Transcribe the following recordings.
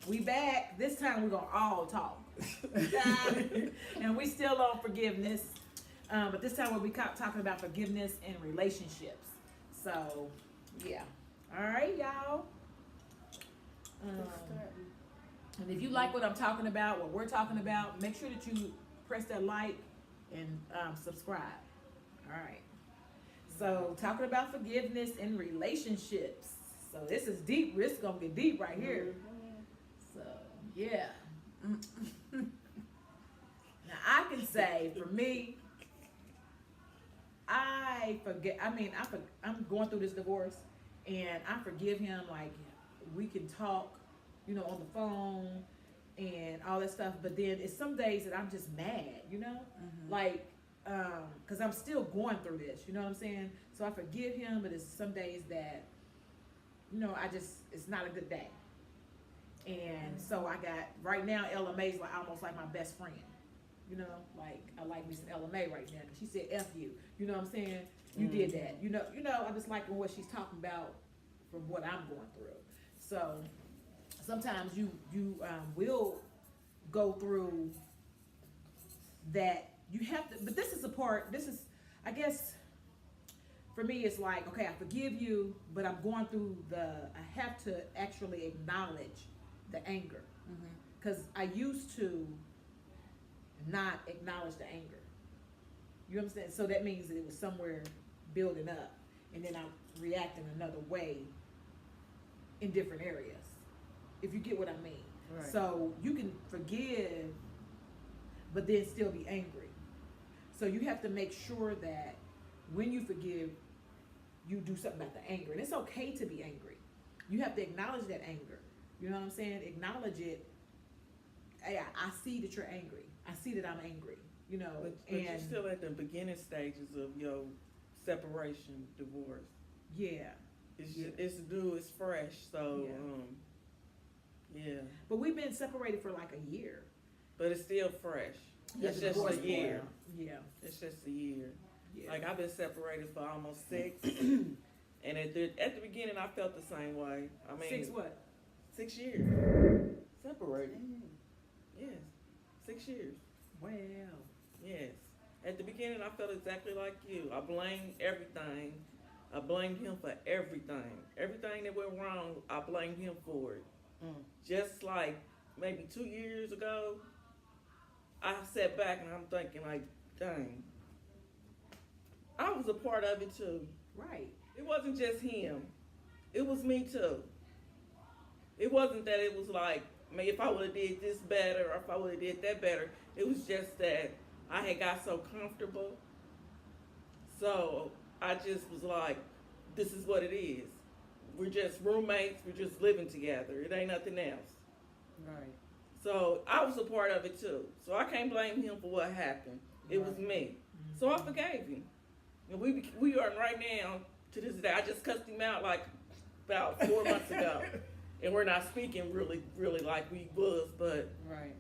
We back. This time we're gonna all talk. And we still on forgiveness. But this time we'll be talking about forgiveness in relationships. So, yeah. All right, y'all. And if you like what I'm talking about, what we're talking about, make sure that you press that like and subscribe. All right. So, talking about forgiveness in relationships. So, this is deep. This is going to get deep right here. So, yeah. Now, I can say, for me, I forget. I mean, I'm going through this divorce, and I forgive him. Like, we can talk, on the phone and all that stuff. But then it's some days that I'm just mad, like, because I'm still going through this. You know what I'm saying? So I forgive him, but it's some days that, it's not a good day. And so I got right now. Ella May's like almost like my best friend. Like I like me some Ella May right now because she said "F you." You know what I'm saying? You did that. I'm just liking what she's talking about from what I'm going through. So sometimes you will go through that. You have to, but this is a part. This is, I guess, for me, it's like, okay, I forgive you, but I'm going through I have to actually acknowledge the anger because I used to not acknowledge the anger. You understand? So that means that it was somewhere building up, and then I'm reacting another way in different areas. If you get what I mean. Right. So you can forgive, but then still be angry. So you have to make sure that when you forgive, you do something about the anger. And it's okay to be angry. You have to acknowledge that anger. You know what I'm saying? Acknowledge it. Hey, I see that you're angry. I see that I'm angry. But you're still at the beginning stages of your separation, divorce. Yeah. It's new, it's fresh, so yeah. But we've been separated for like a year. But it's still fresh. It's just a year. Yeah. It's just a year. Yeah. Like I've been separated for almost 6. And at the beginning I felt the same way. I mean 6 what? 6 years. Separated. Yes. 6 years. Wow. Yes. At the beginning I felt exactly like you. I blamed everything. I blamed him for everything. Everything that went wrong, I blamed him for it. Just like maybe 2 years ago, I sat back and I'm thinking like, dang, I was a part of it too. Right. It wasn't just him. It was me too. It wasn't that it was like, man, if I would have did this better or if I would have did that better. It was just that I had got so comfortable. So I just was like, this is what it is. We're just roommates. We're just living together. It ain't nothing else. Right. So I was a part of it too. So I can't blame him for what happened. It was me. So I forgave him. And we are right now to this day. I just cussed him out like about 4 months ago. And we're not speaking really, really like we was, but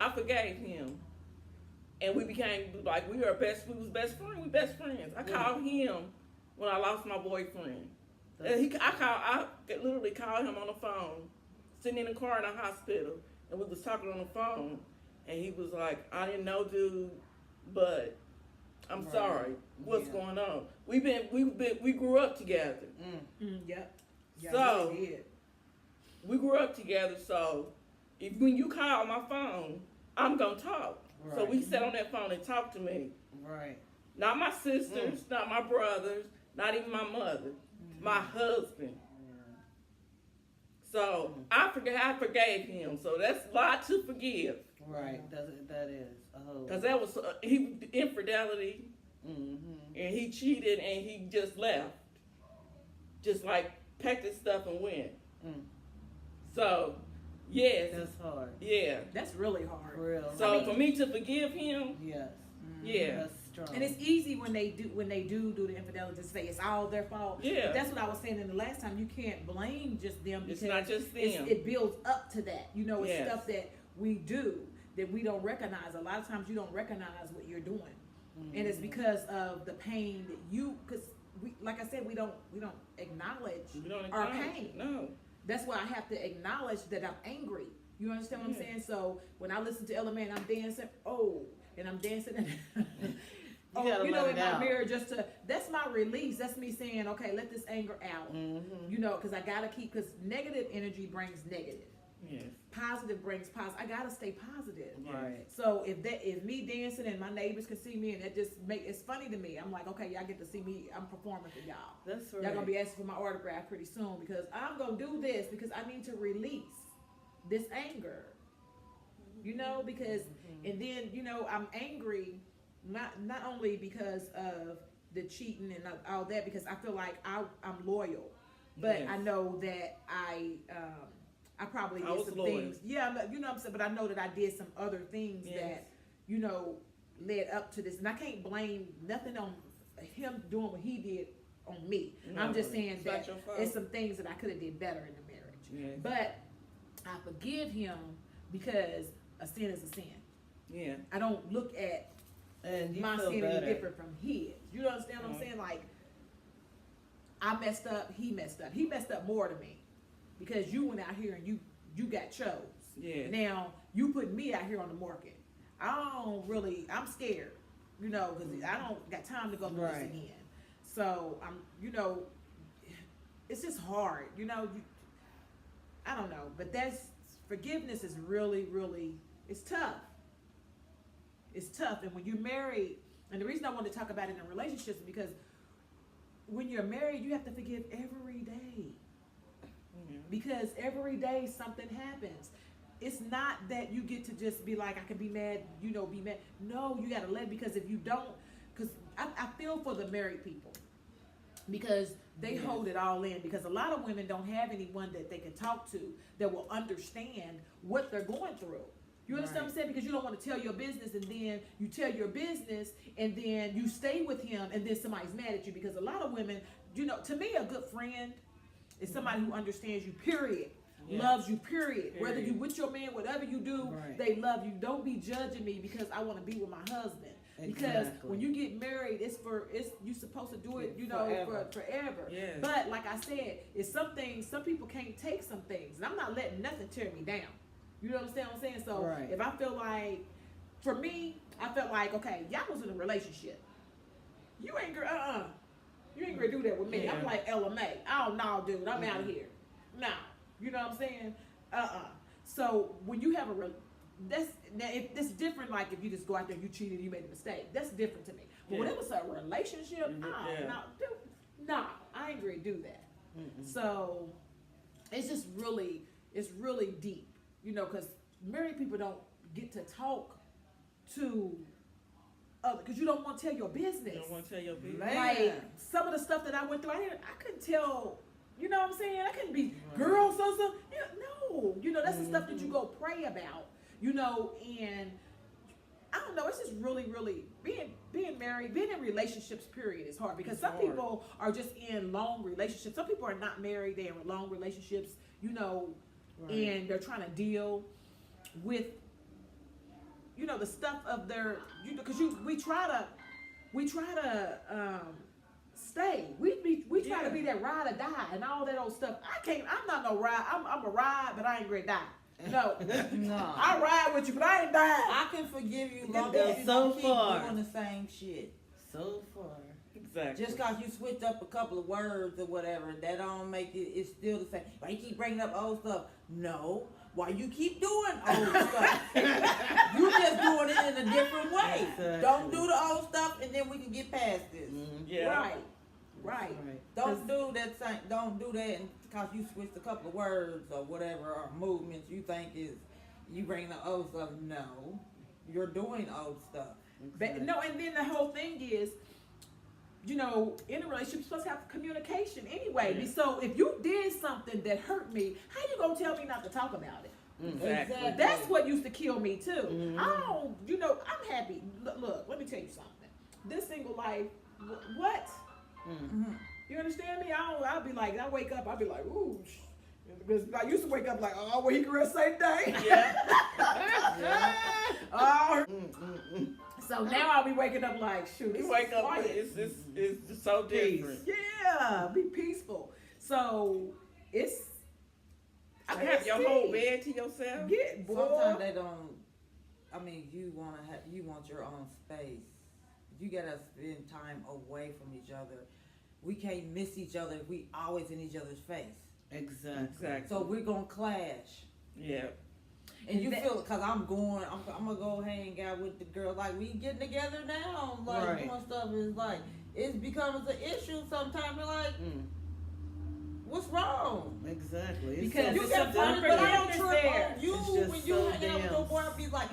I forgave him. And we became like we was best friends. I called him when I lost my boyfriend. And I literally called him on the phone, sitting in the car in the hospital, and we was talking on the phone, and he was like, I didn't know, dude, but I'm sorry. What's going on? We grew up together. Yep. So really did. We grew up together, so when you call my phone, I'm gonna talk. Right. So we sat on that phone and talked to me. Right. Not my sisters, not my brothers, not even my mother, my husband. So I forgave him. So that's a lot to forgive. Right. That is. Because that was infidelity, and he cheated, and he just left, just like packed his stuff and went. So, yes. That's hard. Yeah. That's really hard. Real. So for me to forgive him, yes. Yeah. That's strong. And it's easy when they do the infidelity to say it's all their fault. Yeah. But that's what I was saying in the last time. You can't blame just them because it's not just them. It builds up to that. It's Yes. stuff that we do that we don't recognize. A lot of times you don't recognize what you're doing, and it's because of the pain that because we, like I said, we don't acknowledge our pain. No. That's why I have to acknowledge that I'm angry. You understand what I'm Yeah. saying? So when I listen to Ella May and I'm dancing, and I'm dancing gotta you know, let in it my out. mirror that's my release. That's me saying, okay, let this anger out. Mm-hmm. You know, because I gotta because negative energy brings negative. Yes. Positive brings positive. I gotta stay positive. Right. So if me dancing and my neighbors can see me and that just it's funny to me. I'm like, okay, y'all get to see me. I'm performing for y'all. That's right. Y'all gonna be asking for my autograph pretty soon because I'm gonna do this because I need to release this anger. You know, because and then you know I'm angry not only because of the cheating and all that because I feel like I'm loyal, but Yes. I know that I probably I did was some loyal. things. Yeah, you know what I'm saying. But I know that I did some other things Yes. that you know led up to this, and I can't blame nothing on him doing what he did on me. I'm No, just saying it's that not your fault. it's some things that I could have did better in the marriage. Yes. But I forgive him because a sin is a sin. Yeah. I don't look at And you my feel sin better. any different from his. You understand what I'm saying? Like, I messed up, he messed up. He messed up more than me because you went out here and you got chose. Yeah. Now, you put me out here on the market. I'm scared, you know, because I don't got time to go through this Right. again. So, you know, it's just hard, you know. I don't know, but forgiveness is really, really, it's tough. It's tough, and when you're married, and the reason I want to talk about it in relationships is because when you're married, you have to forgive every day. Because every day something happens. It's not that you get to just be like, I can be mad, you know, be mad. No, you got to let, because if you don't, because I feel for the married people. Because they Yes. hold it all in. Because a lot of women don't have anyone that they can talk to that will understand what they're going through. You understand what I'm saying? Because you don't want to tell your business, and then you tell your business, and then you stay with him, and then somebody's mad at you. Because a lot of women, you know, to me, a good friend is somebody who understands you, period. Yes. Loves you, period. Whether Period. you with your man, whatever you do, Right. they love you. Don't be judging me because I want to be with my husband. Because Exactly. when you get married, you supposed to do it, you know, Forever. for forever. Yes. But like I said, it's some things, some people can't take some things. And I'm not letting nothing tear me down. You understand what I'm saying? So Right. if I feel like, for me, I felt like, okay, y'all was in a relationship. You ain't you ain't gonna do that with me. I'm Yeah. like Ella May. Oh no, dude, I'm out of here. No. You know what I'm saying? So when you have that's different. Like if you just go out there and you cheated, you made a mistake. That's different to me. But when Yeah. it was a relationship, Yeah. no, dude, no, I ain't gonna do that. Mm-mm. So it's just it's really deep, you know, because married people don't get to talk to other, because you don't want to tell your business. You don't want to tell your business. Man. Like some of the stuff that I went through, I couldn't tell. You know what I'm saying? I couldn't be girl so. No, you know that's the stuff that you go pray about. You know, and I don't know. It's just really being married, being in relationships. Period is hard because It's some hard. people are just in long relationships. Some people are not married; they're in long relationships. You know, Right. and they're trying to deal with, you know, the stuff of their, you know, because we try to stay. We try to be that ride or die and all that old stuff. I'm not no ride. I'm a ride, but I ain't gonna die. No, No. I ride with you, but I ain't dying. I can forgive you long go as you so don't keep far. doing the same shit. So far. Exactly. Just cause you switch up a couple of words or whatever, that don't make it, it's still the same. Why you keep bringing up old stuff? No. Why you keep doing old stuff? You just doing it in a different way. Exactly. Don't do the old stuff and then we can get past this. Mm-hmm. Yeah. Right. Don't do that same, don't do that and cause you switched a couple of words or whatever, or movements you think is, you bring the old stuff. No. You're doing old stuff. But no, and then the whole thing is, you know, in a relationship, you're supposed to have communication anyway. Yeah. So if you did something that hurt me, how you gonna tell me not to talk about it? Exactly. That's what used to kill me too. Mhm. I don't, you know, I'm happy. Look, let me tell you something. This single life, what? Mm. You understand me? I'll be like, I wake up, I'll be like, ooh. Because I used to wake up like, oh, well, he can rest same day. Yeah. Oh. Mm-mm-mm. So now I'll be waking up like, shoot, You it's wake up, quiet. it's just so Peace. different. Yeah, be peaceful. So it's I To have your whole see. bed to yourself. Get boy. Sometimes they don't. I mean, you want your own space. You gotta spend time away from each other. We can't miss each other if we always in each other's face. Exactly. So we're gonna clash. Yeah. And you That- feel it, cause I'm gonna go hang out with the girl. Like we getting together now, like Right. doing stuff is like it becomes an issue sometimes. You're like, what's wrong? Exactly. Because You it's got some funny, but I don't unforgiveness trip there. on you It's just when you so hang out with damn- your boy. I be like,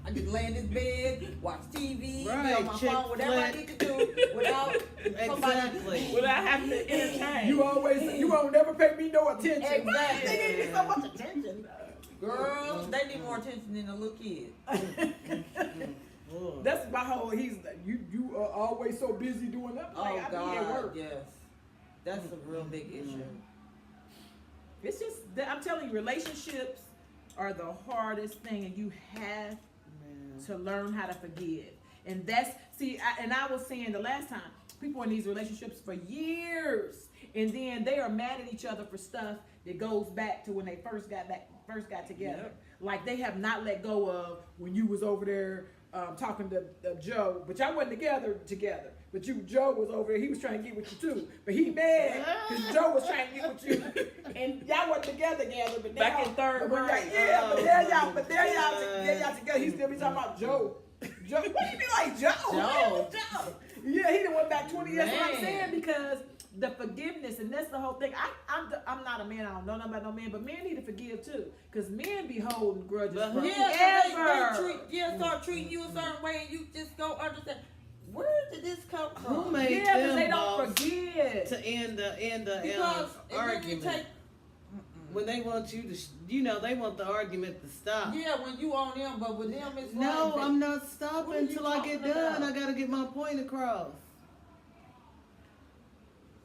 I just lay in this bed, watch TV, be Right, on my chick phone, whatever I flick. need to do without somebody. Exactly. Without having to entertain. You won't never pay me no attention. Exactly. They give me so much attention. Girls, they need more attention than a little kid. Lord. That's my whole. You are always so busy doing that. Oh I be at God, work. yes, that's a real big issue. It's just that I'm telling you, relationships are the hardest thing, and you have Man. to learn how to forgive. And that's I was saying the last time, people in these relationships for years, and then they are mad at each other for stuff that goes back to when they first got together. Yep. Like they have not let go of when you was over there talking to Joe, but y'all wasn't together. But Joe was over there. He was trying to get with you too, but he mad because Joe was trying to get with you, and y'all wasn't together. But now, Back in third but grade. yeah, but there y'all together. He still be talking about Joe. What do you be like Joe? Joe. Joe. Yeah, he done went back 20 years. That's what I'm Man. saying, because the forgiveness, and that's the whole thing. I'm not a man. I don't know nothing about no man, but men need to forgive too, because men be holding grudges But forever. Start treating you a certain way, and you just don't understand. Where did this come from? Who made Yeah, because them they don't boss forgive. to end the Because and then you argument? take, When they want you to, they want the argument to stop. yeah, when you on them, but with them it's No, like, I'm not What are stopping you till I get talking done. about? I gotta get my point across.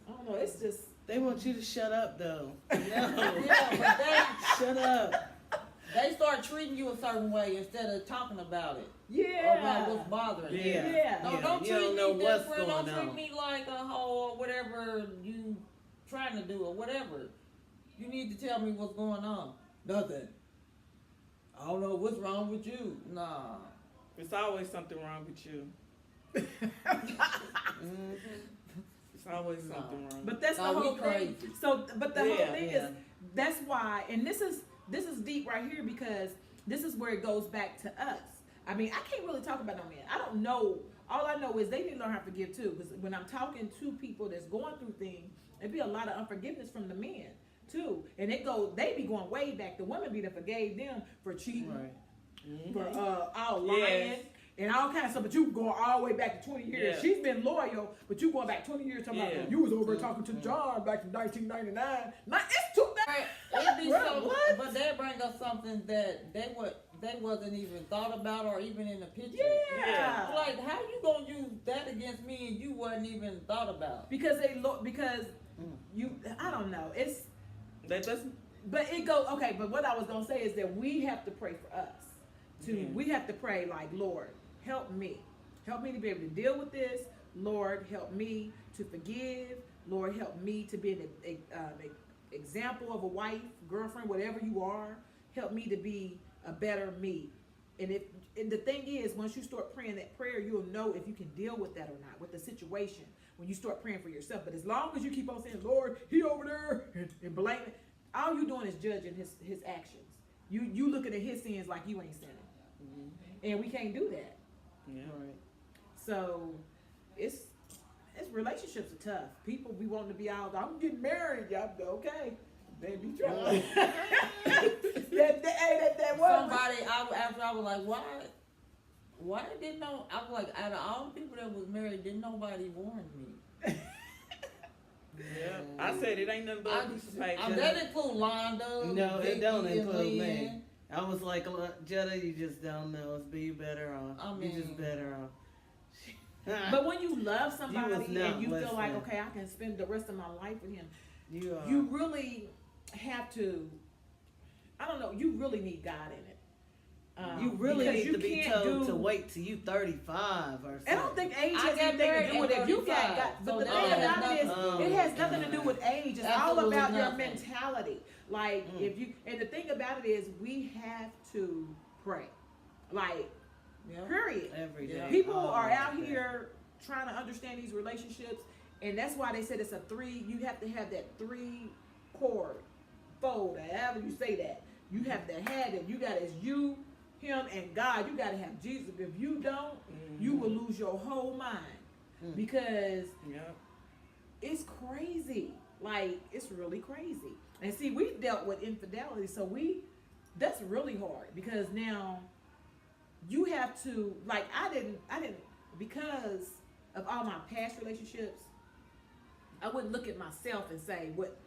I don't know. It's just They want you to shut up, though. No, yeah, but shut up. they start treating you a certain way instead of talking about it. yeah. About what's bothering you. Yeah, Yeah. No, yeah. don't You treat don't know me what's different. going Don't treat on. me like a hoe or whatever you trying to do or whatever. You need to tell me what's going on. Nothing. I don't know what's wrong with you. Nah. It's always something wrong with you. It's always No. something wrong. But that's the No, we whole thing. crazy. So, but the whole Yeah, thing yeah. is, that's why, and this is deep right here, because this is where it goes back to us. I mean, I can't really talk about no man. I don't know. All I know is they need to learn how to forgive too. Because when I'm talking to people that's going through things, there be a lot of unforgiveness from the men too, and they be going way back. The women be that forgave them for cheating, Right. for all lying. Yes. And all kinds of stuff, but you going all the way back to 20 years. Yeah. She's been loyal, but you going back 20 years talking Yeah. about you was over talking to John back in 1999. It's 2000. It'd be Bro, so, what? but they bring us something that they wasn't even thought about or even in the picture. Yeah. Like, how you gonna use that against me and you wasn't even thought about? Because I don't know. It's That doesn't. but it goes okay. But what I was gonna say is that we have to pray for us. We have to pray like, Lord, help me to be able to deal with this. Lord, help me to forgive. Lord, help me to be an example of a wife, girlfriend, whatever you are. Help me to be a better me. And the thing is, once you start praying that prayer, you'll know if you can deal with that or not, with the situation, when you start praying for yourself. But as long as you keep on saying, Lord, he over there, and blaming, all you doing is judging his actions. You looking at his sins like you ain't sinning. And we can't do that. Yeah. Right. So it's relationships are tough. People be wanting to be out. I'm getting married. Y'all go, okay. They be trying. that was. Somebody, after I was like, why didn't know? I was like, out of all the people that was married, didn't nobody warn me? Yeah. I said it ain't nothing but a piece of paper. That include Londa. No, it Vicky, don't and include me. Lynn. I was like, Jetta, you just don't know. It's be better off. I You just mean- better off. But when you love somebody was not and you feel like, listening. okay, I can spend the rest of my life with him, You are. you really have to, I don't know, you really need God in it. You really because need you to be can't told to do- wait till you 35 or something. I don't think age I has got anything to married do with at it. You 35, got, but so the that thing has about it nothing is, to do it with has it. nothing to do with age. It's all Absolutely about your nothing. mentality. Like if you, and the thing about it is, we have to pray. Like, Yeah. period. Every day. Yeah. People Oh, are out okay. here trying to understand these relationships, and that's why they said it's a three. You have to have that three chord fold. However you say that, you have to have it. You got it's you, him, and God. You got to have Jesus. If you don't, you will lose your whole mind Mm. because Yeah. it's crazy. Like, it's really crazy. And see, we dealt with infidelity, so that's really hard because now you have to, like, I didn't, because of all my past relationships, I wouldn't look at myself and say, what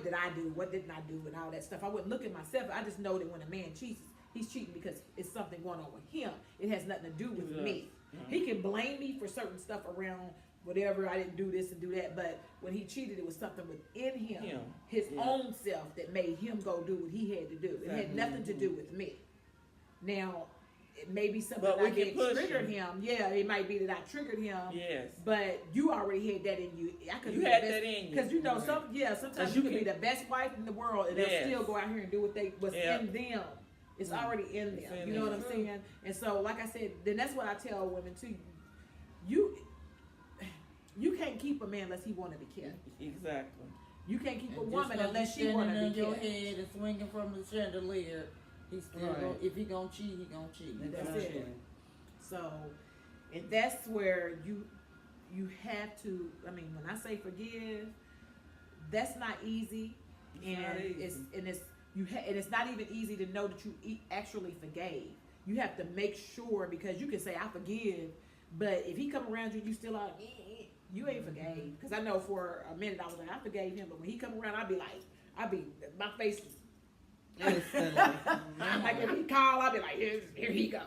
did I do? What didn't I do? And all that stuff. I wouldn't look at myself. I just know that when a man cheats, he's cheating because it's something going on with him. It has nothing to do with Yes. me. He can blame me for certain stuff around whatever, I didn't do this and do that, but when he cheated, it was something within him, his Yeah. own self, that made him go do what he had to do. It had Exactly. nothing to do with me. Now, it may be something But I we can did push triggered him. him. Yeah, it might be that I triggered him. Yes. But you already had that in you. I could You be the had best, that in you. because you know Right. sometimes 'Cause you you can be can- the best wife in the world and Yes. they'll still go out here and do what's Yeah. in them. It's already in It's them. in You know what them. I'm saying? And so, like I said, then that's what I tell women too. You can't keep a man unless he want to be kept. Exactly. You can't keep a And woman just unless she standing want to on be your kept. head and swinging from the chandelier. He's still Right. gonna, if he gonna cheat, he gonna cheat. That's Gotcha. it. So, and that's where you have to. I mean, when I say forgive, that's not easy, It's and not easy. it's not even easy to know that you actually forgave. You have to make sure, because you can say I forgive, but if he come around you, you still are. You ain't forgave. Because I know for a minute I was like I forgave him, but when he come around, I'd be my face. Instantly. Like if he call, I'll be like, here he go.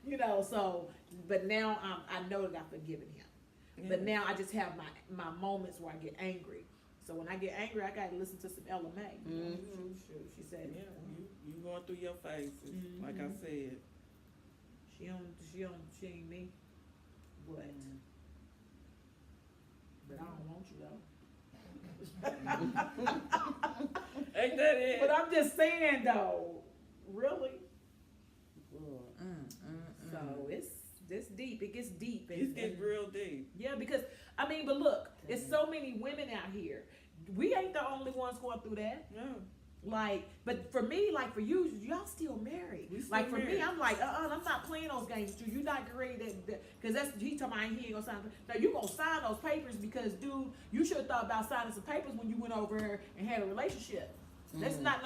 You know, so, but now I know that I've forgiven him. But now I just have my moments where I get angry. So when I get angry, I gotta listen to some Ella May. Mhm. Shoot, she said, Yeah, you going through your phases, like I Mhm. said. she ain't me. But I don't want you though. Ain't that it? But I'm just saying though, really. So it's deep. It gets deep. It's getting real deep. Yeah, because I mean, but look, there's so many women out here. We ain't the only ones going through that. No. Like, but for me, like for you, y'all still married. We still Like for me, married. I'm like, I'm not playing those games with you. You're not ready because that's he talking about he ain't gonna sign. No, you gonna sign those papers because, dude, you should have thought about signing some papers when you went over here and had a relationship. That's not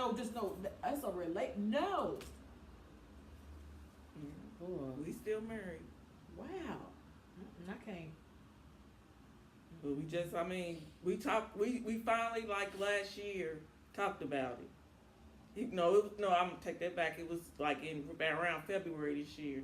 that's a relate. No, We still married. wow, I can't. But we talked, we finally, like last year, talked about it. No, I'm gonna take that back. It was like around February this year.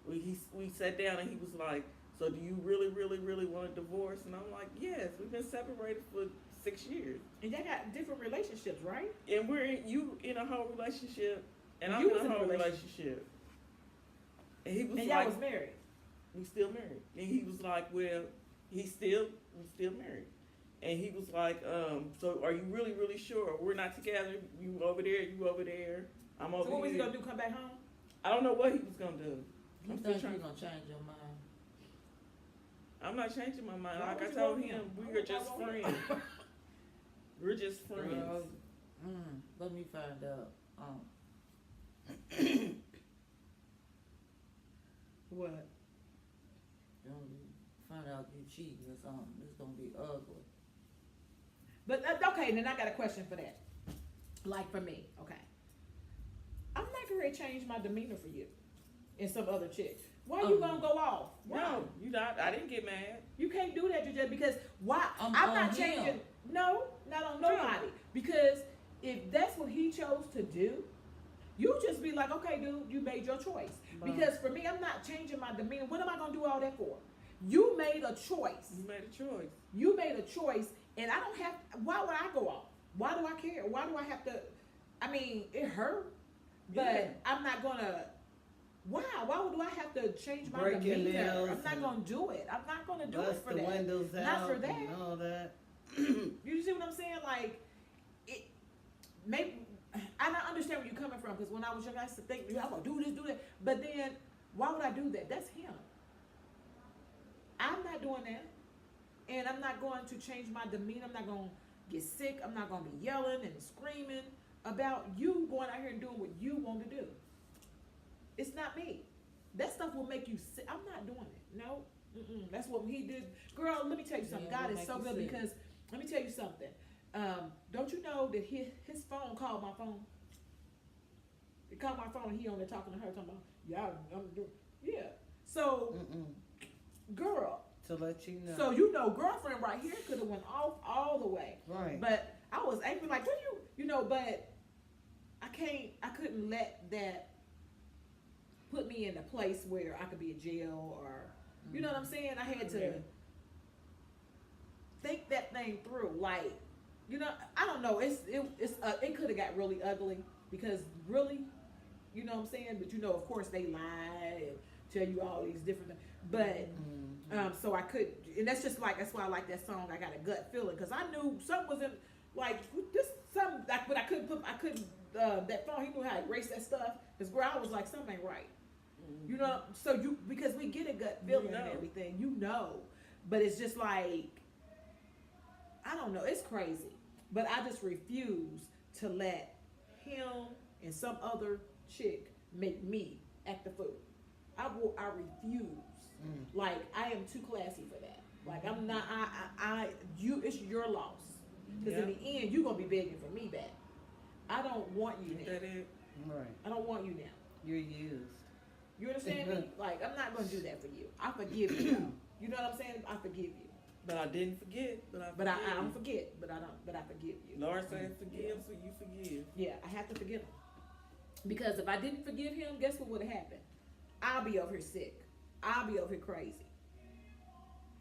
We sat down and he was like, so do you really, really, really want a divorce? And I'm like, yes, we've been separated for 6 years. And y'all got different relationships, right? And you in a whole relationship, and I'm You in was a in a whole relationship. relationship. And he was And y'all like, was married. we still married. And he was like, well, we still married. And he was like, so are you really, really sure? We're not together. You over there, you over there. I'm over So what was he here. gonna do? Come back home? I don't know what he was gonna do. You I'm still think trying. you're gonna change your mind? I'm not changing my mind. Why Like I would you told want him, him? we are just friends. We're just friends. Girl, let me find out. What? Find out you cheating or something. It's gonna be ugly. But okay, then I got a question for that. Like for me, okay. I'm not gonna change my demeanor for you and some other chick. Why you gonna go off? Why? No, you not. I didn't get mad. You can't do that, just because why? On not him. changing. No, not on nobody. Because if that's what he chose to do, you just be like, okay, dude, you made your choice. Right. Because for me, I'm not changing my demeanor. What am I gonna do all that for? You made a choice. You made a choice. You made a choice, and I don't have. Why would I go off? Why do I care? Why do I have to? I mean, it hurt, But Yeah. I'm not gonna. Why? Why would I have to change my Break your demeanor? nails I'm not and gonna do it. I'm not gonna do it Bust for the that. windows Not out for that. and all that. You see what I'm saying? Like, it. Maybe I don't understand where you're coming from because when I was young, I used to think, I'm gonna do this, do that. But then, why would I do that? That's him. I'm not doing that, and I'm not going to change my demeanor. I'm not gonna get sick. I'm not gonna be yelling and screaming about you going out here and doing what you want to do. It's not me. That stuff will make you sick. I'm not doing it. No, that's what he did. Girl, let me tell you something. Yeah, God it'll is so make you good sick. because let me tell you something. Don't you know that his phone called my phone? It called my phone. He only talking to her, talking about, yeah, I'm doing, yeah. So, girl. To let you know. So you know, girlfriend right here could have went off all the way. Right. But I was angry, like, what you know? But I couldn't let that put me in a place where I could be in jail or, you know what I'm saying? I had to Yeah. think that thing through. Like, you know, I don't know. It could have got really ugly because really, you know what I'm saying? But you know, of course, they lie and tell you all these different things. But so I could, and that's why I like that song. I got a gut feeling because I knew something wasn't like this. Something like, but I couldn't. That phone. He knew how to erase that stuff. Because girl, I was like, something ain't right. You know, so because we get a gut feeling and everything, you know, but it's just like, I don't know, it's crazy, but I just refuse to let him and some other chick make me act the fool. I refuse. Like, I am too classy for that. Like, I'm not. It's your loss. Because in the end, you're gonna be begging for me back. I don't want you now. That it. Right. I don't want you now. You're used. You understand me? Like, I'm not gonna do that for you. I forgive you. You know what I'm saying? I forgive you. But I didn't forget. But I don't forget. But I forgive you. Lord said forgive, so you forgive. Yeah, I have to forgive him. Because if I didn't forgive him, guess what would have happened? I'll be over here sick. I'll be over here crazy.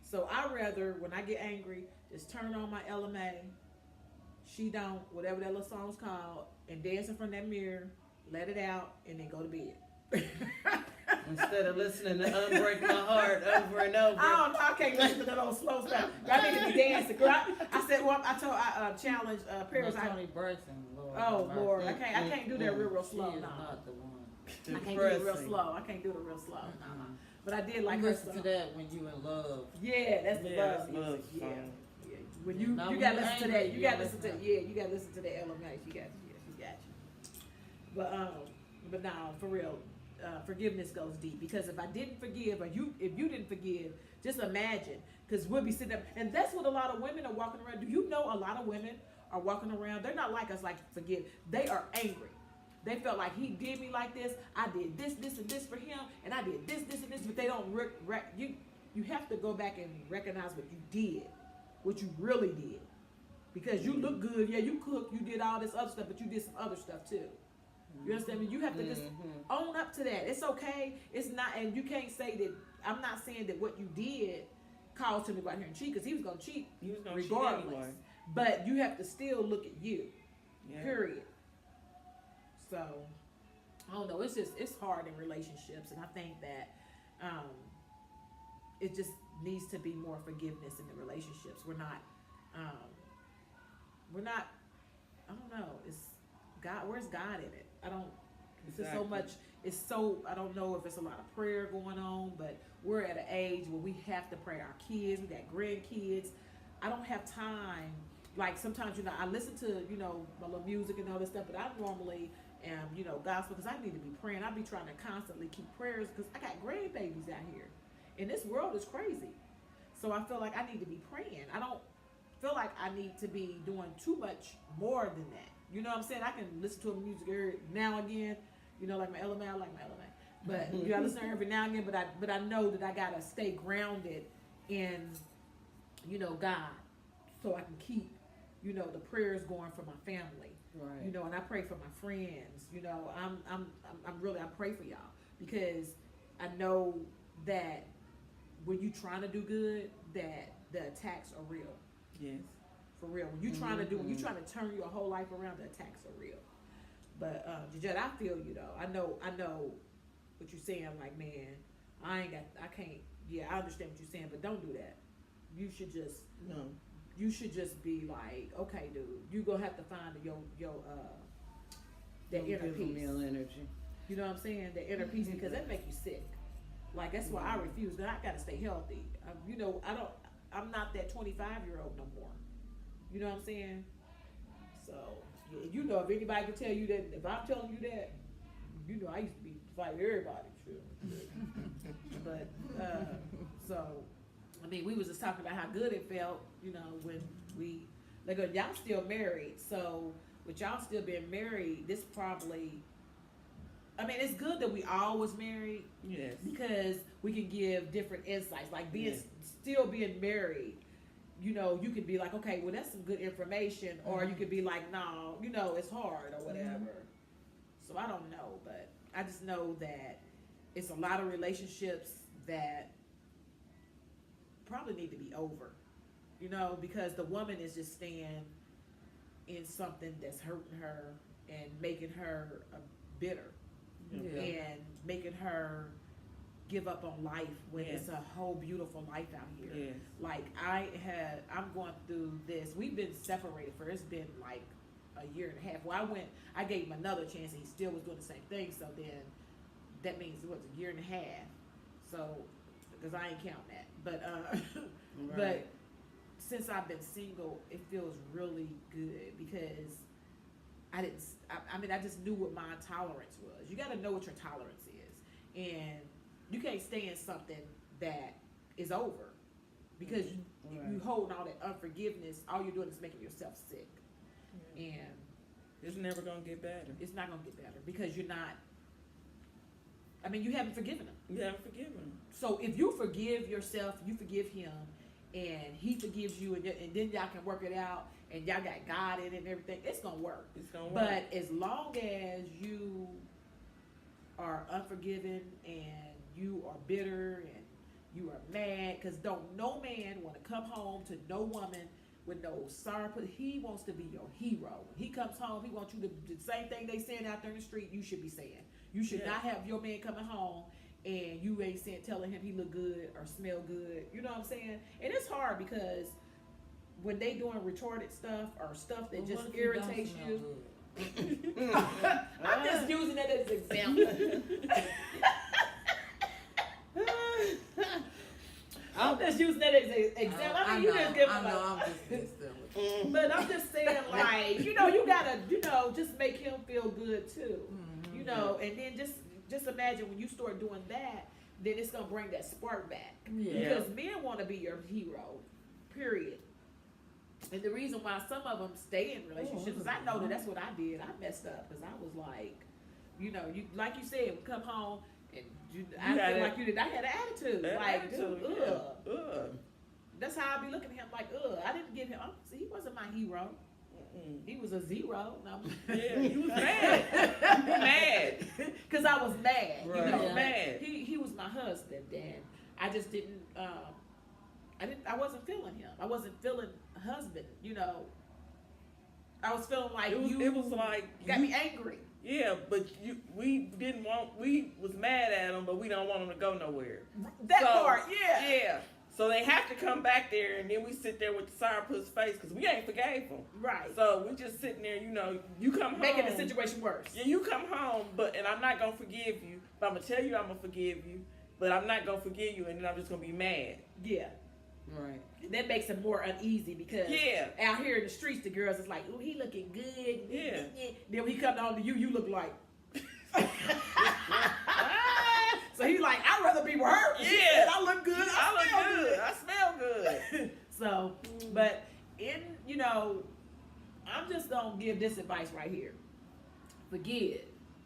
So I'd rather, when I get angry, just turn on my LMA. She don't, whatever that little song's called, and dance in front of that mirror, let it out, and then go to bed. Instead of listening to Unbreak My Heart over and over. I can't listen to that old slow stuff. I need to be dancing. Girl, I said, well, I challenged Paris. Tony Braxton, Lord. Oh have Lord, mercy. I can't do that real She slow. is No, not the one. I can't do it real Depressing. slow. I can't do it real slow. No. But I did like You her listen to song. that when you in love. Yeah, that's the Yeah, love that's music. love Yeah. song. Yeah. When Yeah, you now you when gotta you're listen to angry, that. You you gotta gotta listen to listen. you gotta listen to the LMA. She got you. But now for real, forgiveness goes deep because if I didn't forgive or if you didn't forgive, just imagine because we'll be sitting up and that's what a lot of women are walking around. Do you know a lot of women are walking around? They're not like us, like forgive. They are angry. They felt like he did me like this. I did this, and this for him, and I did this, and this. But they don't. You have to go back and recognize what you did, what you really did, because you look good. Yeah, you cook. You did all this other stuff, but you did some other stuff too. You understand me? You have to just own up to that. It's okay. It's not, and you can't say that. I'm not saying that what you did caused him to go out here and cheat, because he was gonna cheat He was gonna regardless. cheat anyway. But you have to still look at you. Yeah. Period. So, I don't know. It's hard in relationships, and I think that it just needs to be more forgiveness in the relationships. We're not. I don't know. It's God. Where's God in it? I don't. It's just so Exactly. much. It's so. I don't know if it's a lot of prayer going on, but we're at an age where we have to pray our kids. We got grandkids. I don't have time. Like sometimes, I listen to, my little music and all this stuff, but I normally am, gospel because I need to be praying. I be trying to constantly keep prayers because I got grandbabies out here. And this world is crazy. So I feel like I need to be praying. I don't feel like I need to be doing too much more than that. You know what I'm saying? I can listen to music every now and again, like my LMA, I like my LMA. But I listen to her every now and again, but I know that I gotta stay grounded in, God. So I can keep the prayers going for my family, Right. and I pray for my friends, I pray for y'all because I know that when you trying to do good, that the attacks are real, Yes. for real. When you trying to trying to turn your whole life around, the attacks are real. But Gisette, I feel you though. I know what you're saying. Like, man, I can't. Yeah, I understand what you're saying, but don't do that. You should just No. You should just be like, okay, dude, you gonna have to find your that Don't inner give them peace. male energy. You know what I'm saying? The inner peace, because that make you sick. Like, that's why I refuse. Cause I gotta stay healthy. You know, I'm not that 25-year-old no more. You know what I'm saying? So, yeah, you know, if anybody can tell you that, if I'm telling you that, you know, I used to be fighting everybody, sure. But, so, I mean, we was just talking about how good it felt, you know, when we, like, y'all still married. So, with y'all still being married, this probably, I mean, it's good that we all was married Yes. because we can give different insights. Like being Yes. still being married, you know, you could be like, okay, well, that's some good information, or you could be like, no, you know, it's hard or whatever. So I don't know, but I just know that it's a lot of relationships that probably need to be over, you know, because the woman is just staying in something that's hurting her and making her bitter Yeah. and making her give up on life when Yes. it's a whole beautiful life out here. Yes. Like I'm going through this. We've been separated for, it's been like a year and a half. Well, I gave him another chance and he still was doing the same thing. So then that means it was a year and a half. So, because I ain't count that. But, Right. but since I've been single, it feels really good because I just knew what my tolerance was. You got to know what your tolerance is. And you can't stay in something that is over because you holding all that unforgiveness. All you're doing is making yourself sick. And It's never gonna get better. it's not going to get better because you haven't forgiven him. You haven't forgiven him. So if you forgive yourself, you forgive him, and he forgives you, and then y'all can work it out, and y'all got God in it and everything, it's going to work. It's gonna work. But as long as you are unforgiving and you are bitter and you are mad, because no man want to come home to no woman with no sorrow. He wants to be your hero. When he comes home, he wants you to do the same thing they saying out there in the street. You should be saying. You should not have your man coming home and you ain't telling him he look good or smell good. You know what I'm saying? And it's hard because when they doing retarded stuff or stuff that just irritates you. I'm just using that as an example. I'm just using that as an example. I mean, you just give him I'm just messing with you. But I'm just saying, like, you know, you gotta, you know, just make him feel good too. You know, and then just imagine when you start doing that, then it's gonna bring that spark back. Yeah. Because men want to be your hero, period. And the reason why some of them stay in relationships is I know that's what I did. I messed up because I was like, you know, you like you said, we come home and I feel like you did. I had an attitude, like, dude, ugh. That's how I be looking at him, like, I didn't give him. See, he wasn't my hero. He was a zero. No. Yeah, you was mad. You mad. Because I was mad. Right. You know, Yeah. Mad. He was my husband, and I just didn't. I wasn't feeling him. I wasn't feeling husband. You know, I was feeling like It was like got me angry. Yeah, but we was mad at him, but we don't want him to go nowhere. That part, yeah. Yeah. So they have to come back there, and then we sit there with the sourpuss face because we ain't forgave him. Right. So we just sitting there, you know, you come home. Making the situation worse. Yeah, you come home, and I'm not going to forgive you, but I'm going to tell you I'm going to forgive you, but I'm not going to forgive you, and then I'm just going to be mad. Yeah. Right. And that makes him more uneasy because out here in the streets, the girls is like, "Ooh, he looking good." Yeah. Then when he come down to you, you look like. So he's like, I'd rather be with her. She said, I look good. I smell good. I smell good. So, but you know, I'm just gonna give this advice right here. Forgive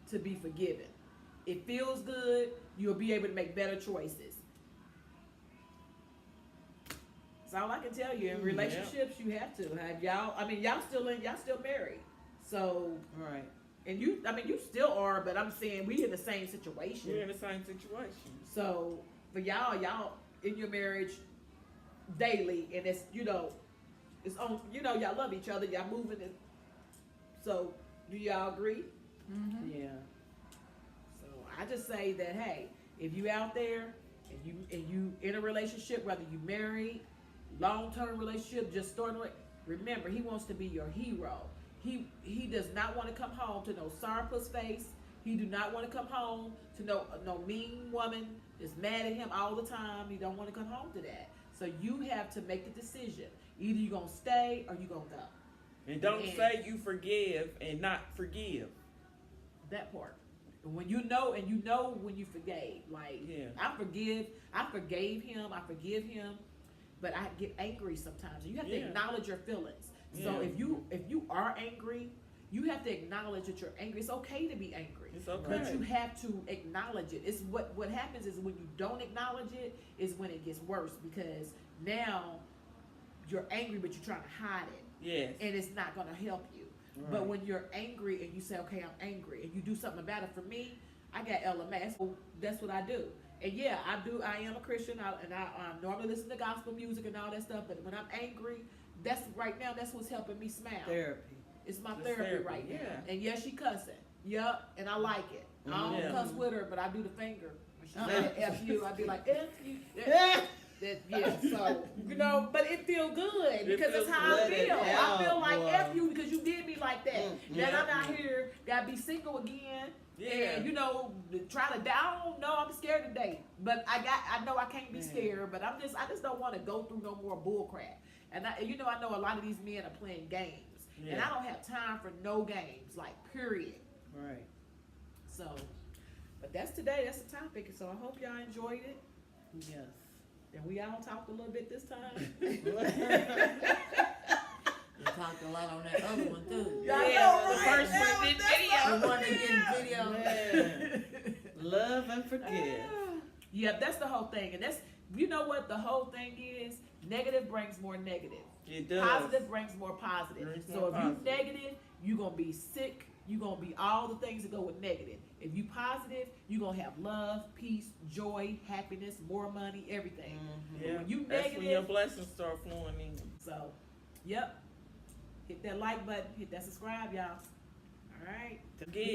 to be forgiven. It feels good. You'll be able to make better choices. That's all I can tell you. In relationships, you have to have y'all still married. So Right. and you still are, but I'm saying we in the same situation. We're in the same situation. So for y'all in your marriage daily, and it's it's on. Y'all love each other. Y'all moving it. So do y'all agree? Mm-hmm. Yeah. So I just say that, hey, if you out there and you in a relationship, whether you married, long-term relationship, just starting with, remember, he wants to be your hero. He does not want to come home to no sourpuss face. He do not want to come home to no mean woman that's mad at him all the time. He don't want to come home to that. So you have to make the decision. Either you gonna stay or you gonna go. And don't And- say you forgive and not forgive. That part. And when you know when you forgave, like Yeah. I forgave him, I forgive him, but I get angry sometimes. And you have to Yeah. acknowledge your feelings. So Yeah. if you are angry, you have to acknowledge that you're angry. It's okay to be angry. It's okay. But you have to acknowledge it. It's what happens is when you don't acknowledge it is when it gets worse, because now you're angry but you're trying to hide it. Yes. And it's not gonna help you. But Right. when you're angry and you say, okay, I'm angry, and you do something about it, for me, I got LMS, so that's what I do. And yeah, I am a Christian, and I normally listen to gospel music and all that stuff, but when I'm angry, that's what's helping me smile. Therapy. It's my It's therapy therapy, right now. yeah. And yes, she cussing. Yup, and I like it. I don't Yeah. cuss with her, but I do the finger. When she said F you, I'd be like, F you. So, but it feel good because feels that's how I good. feel. Let it I feel out, like boy. F you because you did me like that. Mm, Then yeah. I'm out here, gotta be single again. Yeah. And try to die. I don't know. I'm scared to date, but I know I can't be scared. But I just don't want to go through no more bull crap. And I know a lot of these men are playing games, and Yeah. I don't have time for no games, like period. Right. So, but that's today. That's the topic. So I hope y'all enjoyed it. Yes. And we all talked a little bit this time. We talked a lot on that other one too. Yeah, I Yeah, know, the right? first one did video. The one that did video. Man. Love and forgive. Yeah, that's the whole thing. And that's, you know what the whole thing is? Negative brings more negative. It does. Positive brings more positive. Brings So more if positive. you negative, you're going to be sick. You're going to be all the things that go with negative. If you positive, you're going to have love, peace, joy, happiness, more money, everything. Yeah. When you That's when your negative, blessings start flowing in. so, yep. Hit that like button. Hit that subscribe, y'all. All right. Forgive.